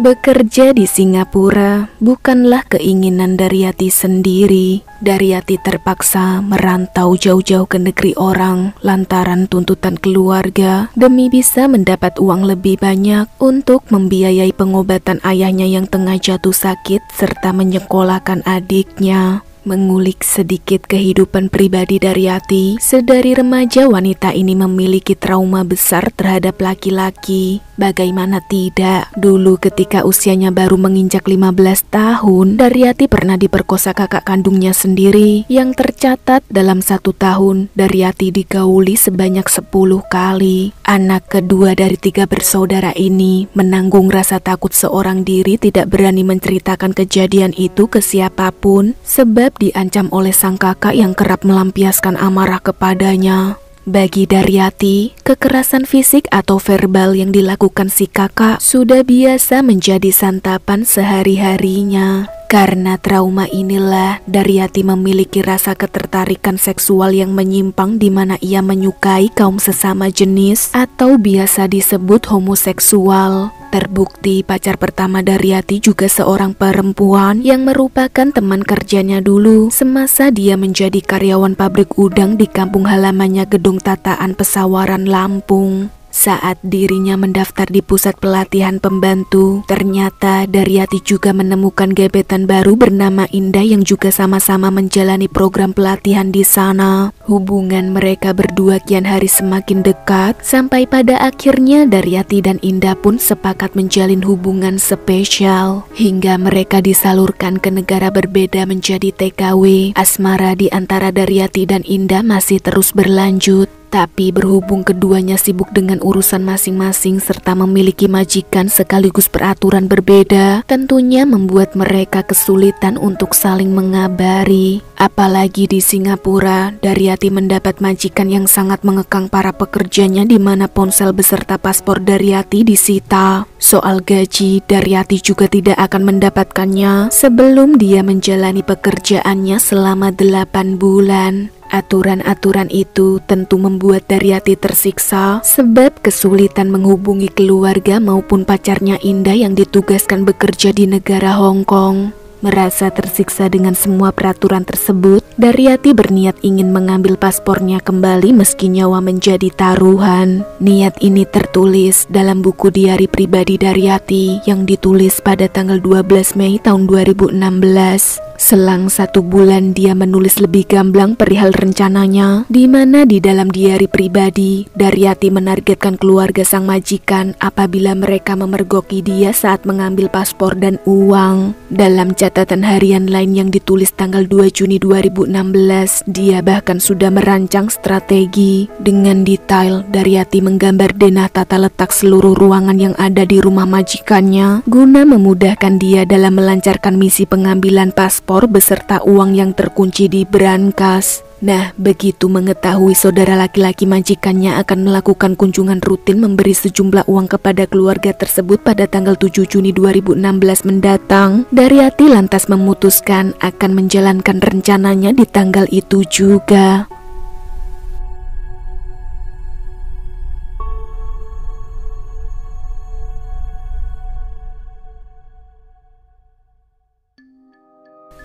Bekerja di Singapura bukanlah keinginan Daryati sendiri. Daryati terpaksa merantau jauh-jauh ke negeri orang lantaran tuntutan keluarga demi bisa mendapat uang lebih banyak untuk membiayai pengobatan ayahnya yang tengah jatuh sakit serta menyekolahkan adiknya. Mengulik sedikit kehidupan pribadi Daryati, sedari remaja wanita ini memiliki trauma besar terhadap laki-laki. Bagaimana tidak, dulu ketika usianya baru menginjak 15 tahun, Daryati pernah diperkosa kakak kandungnya sendiri. Yang tercatat dalam 1 tahun, Daryati digauli sebanyak 10 kali. Anak kedua dari 3 bersaudara ini menanggung rasa takut seorang diri tidak berani menceritakan kejadian itu ke siapapun, sebab diancam oleh sang kakak yang kerap melampiaskan amarah kepadanya. Bagi Daryati, kekerasan fisik atau verbal yang dilakukan si kakak sudah biasa menjadi santapan sehari-harinya. Karena trauma inilah, Daryati memiliki rasa ketertarikan seksual yang menyimpang di mana ia menyukai kaum sesama jenis atau biasa disebut homoseksual. Terbukti pacar pertama Daryati juga seorang perempuan yang merupakan teman kerjanya dulu semasa dia menjadi karyawan pabrik udang di kampung halamannya Gedung Tataan Pesawaran, Lampung. Saat dirinya mendaftar di pusat pelatihan pembantu, ternyata Daryati juga menemukan gebetan baru bernama Indah yang juga sama-sama menjalani program pelatihan di sana. Hubungan mereka berdua kian hari semakin dekat, sampai pada akhirnya Daryati dan Indah pun sepakat menjalin hubungan spesial. Hingga mereka disalurkan ke negara berbeda menjadi TKW. Asmara di antara Daryati dan Indah masih terus berlanjut. Tapi berhubung keduanya sibuk dengan urusan masing-masing serta memiliki majikan sekaligus peraturan berbeda, tentunya membuat mereka kesulitan untuk saling mengabari. Apalagi di Singapura, Daryati mendapat majikan yang sangat mengekang para pekerjanya di mana ponsel beserta paspor Daryati disita. Soal gaji, Daryati juga tidak akan mendapatkannya sebelum dia menjalani pekerjaannya selama 8 bulan. Aturan-aturan itu tentu membuat Daryati tersiksa sebab kesulitan menghubungi keluarga maupun pacarnya Indah yang ditugaskan bekerja di negara Hong Kong. Merasa tersiksa dengan semua peraturan tersebut, Daryati berniat ingin mengambil paspornya kembali meski nyawa menjadi taruhan. Niat ini tertulis dalam buku diari pribadi Daryati yang ditulis pada tanggal 12 Mei tahun 2016. Selang 1 bulan dia menulis lebih gamblang perihal rencananya, di mana di dalam diari pribadi, Daryati menargetkan keluarga sang majikan apabila mereka memergoki dia saat mengambil paspor dan uang. Dalam catatan harian lain yang ditulis tanggal 2 Juni 2016, dia bahkan sudah merancang strategi. Dengan detail, Daryati menggambar denah tata letak seluruh ruangan yang ada di rumah majikannya, guna memudahkan dia dalam melancarkan misi pengambilan paspor beserta uang yang terkunci di brankas. Nah, begitu mengetahui saudara laki-laki majikannya akan melakukan kunjungan rutin memberi sejumlah uang kepada keluarga tersebut pada tanggal 7 Juni 2016 mendatang, Daryati lantas memutuskan akan menjalankan rencananya di tanggal itu juga.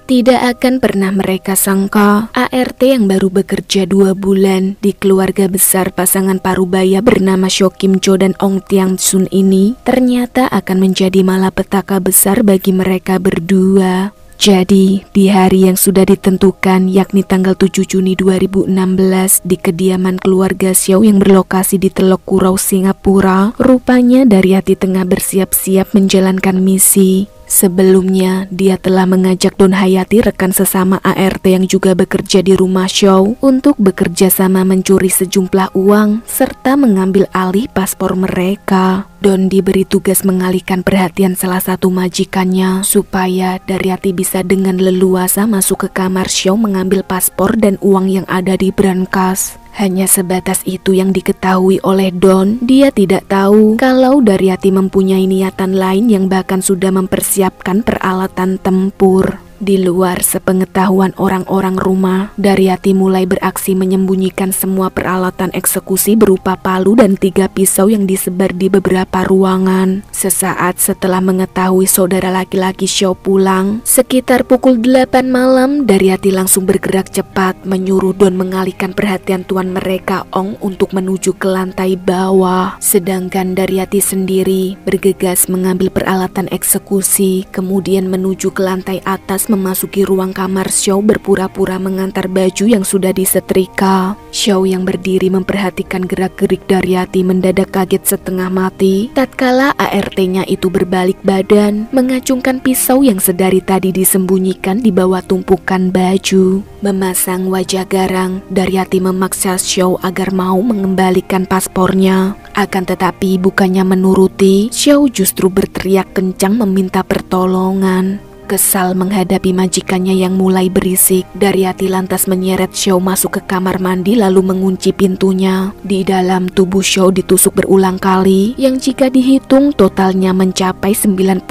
Tidak akan pernah mereka sangka, ART yang baru bekerja 2 bulan di keluarga besar pasangan parubaya bernama Syo Kim Jo dan Ong Tiang Sun ini ternyata akan menjadi malapetaka besar bagi mereka berdua. Jadi, di hari yang sudah ditentukan, yakni tanggal 7 Juni 2016, di kediaman keluarga Syo yang berlokasi di Teluk Kurau, Singapura, rupanya Daryati tengah bersiap-siap menjalankan misi. Sebelumnya, dia telah mengajak Don Hayati, rekan sesama ART yang juga bekerja di rumah Syo, untuk bekerja sama mencuri sejumlah uang serta mengambil alih paspor mereka. Don diberi tugas mengalihkan perhatian salah satu majikannya supaya Daryati bisa dengan leluasa masuk ke kamar Syo mengambil paspor dan uang yang ada di brankas. Hanya sebatas itu yang diketahui oleh Don. Dia tidak tahu kalau Daryati mempunyai niatan lain yang bahkan sudah mempersiapkan peralatan tempur. Di luar sepengetahuan orang-orang rumah, Daryati mulai beraksi menyembunyikan semua peralatan eksekusi berupa palu dan 3 pisau yang disebar di beberapa ruangan. Sesaat setelah mengetahui saudara laki-laki Xiao pulang, sekitar pukul 8 malam, Daryati langsung bergerak cepat menyuruh Don mengalihkan perhatian tuan mereka Ong untuk menuju ke lantai bawah. Sedangkan Daryati sendiri bergegas mengambil peralatan eksekusi, kemudian menuju ke lantai atas memasuki ruang kamar Xiao berpura-pura mengantar baju yang sudah disetrika. Xiao yang berdiri memperhatikan gerak-gerik Daryati mendadak kaget setengah mati tatkala ART-nya itu berbalik badan mengacungkan pisau yang sedari tadi disembunyikan di bawah tumpukan baju. Memasang wajah garang, Daryati memaksa Xiao agar mau mengembalikan paspornya. Akan tetapi bukannya menuruti, Xiao justru berteriak kencang meminta pertolongan. Kesal menghadapi majikannya yang mulai berisik, Daryati lantas menyeret Xiao masuk ke kamar mandi lalu mengunci pintunya. Di dalam tubuh Xiao ditusuk berulang kali, yang jika dihitung totalnya mencapai 94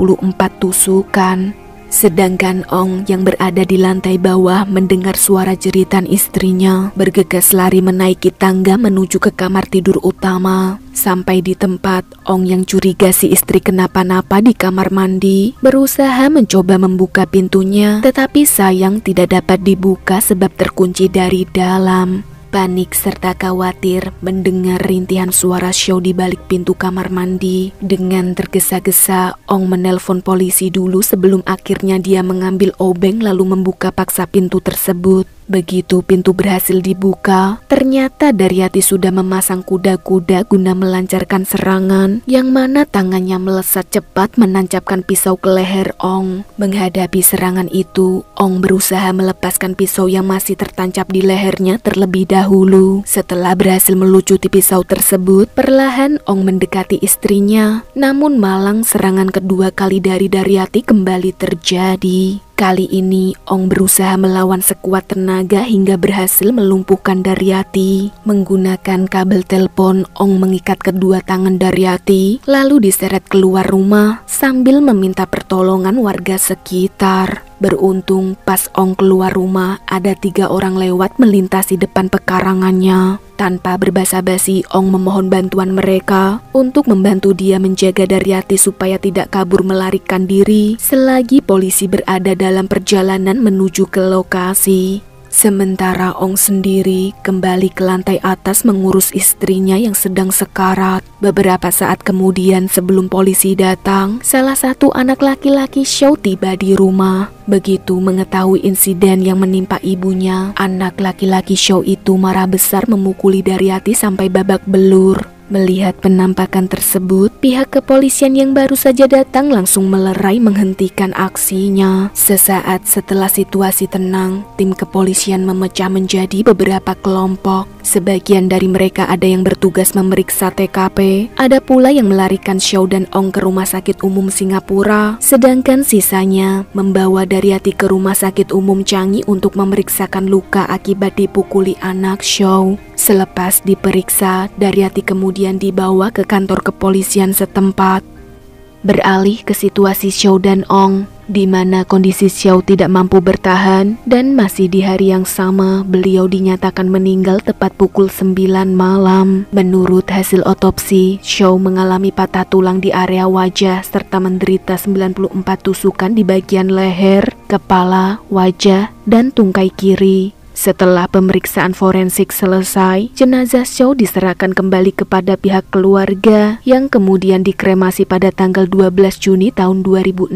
tusukan. Sedangkan Ong yang berada di lantai bawah mendengar suara jeritan istrinya, bergegas lari menaiki tangga menuju ke kamar tidur utama. Sampai di tempat, Ong yang curiga si istri kenapa-napa di kamar mandi, berusaha mencoba membuka pintunya, tetapi sayang tidak dapat dibuka sebab terkunci dari dalam. Panik serta khawatir mendengar rintihan suara Xiao di balik pintu kamar mandi. Dengan tergesa-gesa, Ong menelpon polisi dulu sebelum akhirnya dia mengambil obeng lalu membuka paksa pintu tersebut. Begitu pintu berhasil dibuka, ternyata Daryati sudah memasang kuda-kuda guna melancarkan serangan, yang mana tangannya melesat cepat menancapkan pisau ke leher Ong. Menghadapi serangan itu, Ong berusaha melepaskan pisau yang masih tertancap di lehernya terlebih dahulu. Setelah berhasil melucuti pisau tersebut, perlahan Ong mendekati istrinya. Namun malang serangan kedua kali dari Daryati kembali terjadi. Kali ini Ong berusaha melawan sekuat tenaga hingga berhasil melumpuhkan Daryati. Menggunakan kabel telepon, Ong mengikat kedua tangan Daryati lalu diseret keluar rumah sambil meminta pertolongan warga sekitar. Beruntung pas Ong keluar rumah ada 3 orang lewat melintasi depan pekarangannya. Tanpa berbasa-basi, Ong memohon bantuan mereka untuk membantu dia menjaga Daryati supaya tidak kabur melarikan diri selagi polisi berada dalam perjalanan menuju ke lokasi. Sementara Ong sendiri kembali ke lantai atas mengurus istrinya yang sedang sekarat. Beberapa saat kemudian sebelum polisi datang, salah satu anak laki-laki Xiao tiba di rumah. Begitu mengetahui insiden yang menimpa ibunya, anak laki-laki Xiao itu marah besar memukuli Daryati sampai babak belur. Melihat penampakan tersebut, pihak kepolisian yang baru saja datang langsung melerai menghentikan aksinya. Sesaat setelah situasi tenang, tim kepolisian memecah menjadi beberapa kelompok. Sebagian dari mereka ada yang bertugas memeriksa TKP, ada pula yang melarikan Xiao dan Ong ke Rumah Sakit Umum Singapura, sedangkan sisanya membawa Daryati ke Rumah Sakit Umum Changi untuk memeriksakan luka akibat dipukuli anak Xiao. Selepas diperiksa, Daryati kemudian dibawa ke kantor kepolisian setempat. Beralih ke situasi Xiao dan Ong, di mana kondisi Xiao tidak mampu bertahan dan masih di hari yang sama beliau dinyatakan meninggal tepat pukul 9 malam. Menurut hasil otopsi, Xiao mengalami patah tulang di area wajah serta menderita 94 tusukan di bagian leher, kepala, wajah, dan tungkai kiri. Setelah pemeriksaan forensik selesai, jenazah Xiao diserahkan kembali kepada pihak keluarga yang kemudian dikremasi pada tanggal 12 Juni tahun 2016.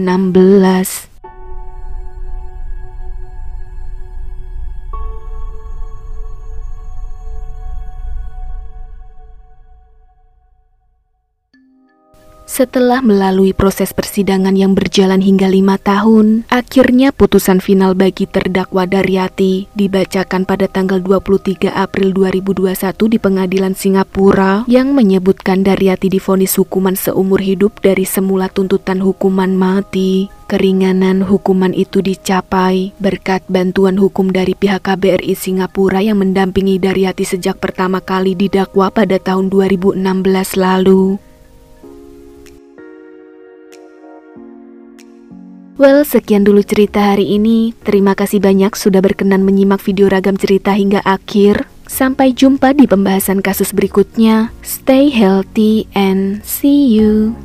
Setelah melalui proses persidangan yang berjalan hingga 5 tahun, akhirnya putusan final bagi terdakwa Daryati dibacakan pada tanggal 23 April 2021 di Pengadilan Singapura yang menyebutkan Daryati divonis hukuman seumur hidup dari semula tuntutan hukuman mati. Keringanan hukuman itu dicapai berkat bantuan hukum dari pihak KBRI Singapura yang mendampingi Daryati sejak pertama kali didakwa pada tahun 2016 lalu. Well, sekian dulu cerita hari ini. Terima kasih banyak sudah berkenan menyimak video ragam cerita hingga akhir. Sampai jumpa di pembahasan kasus berikutnya. Stay healthy and see you.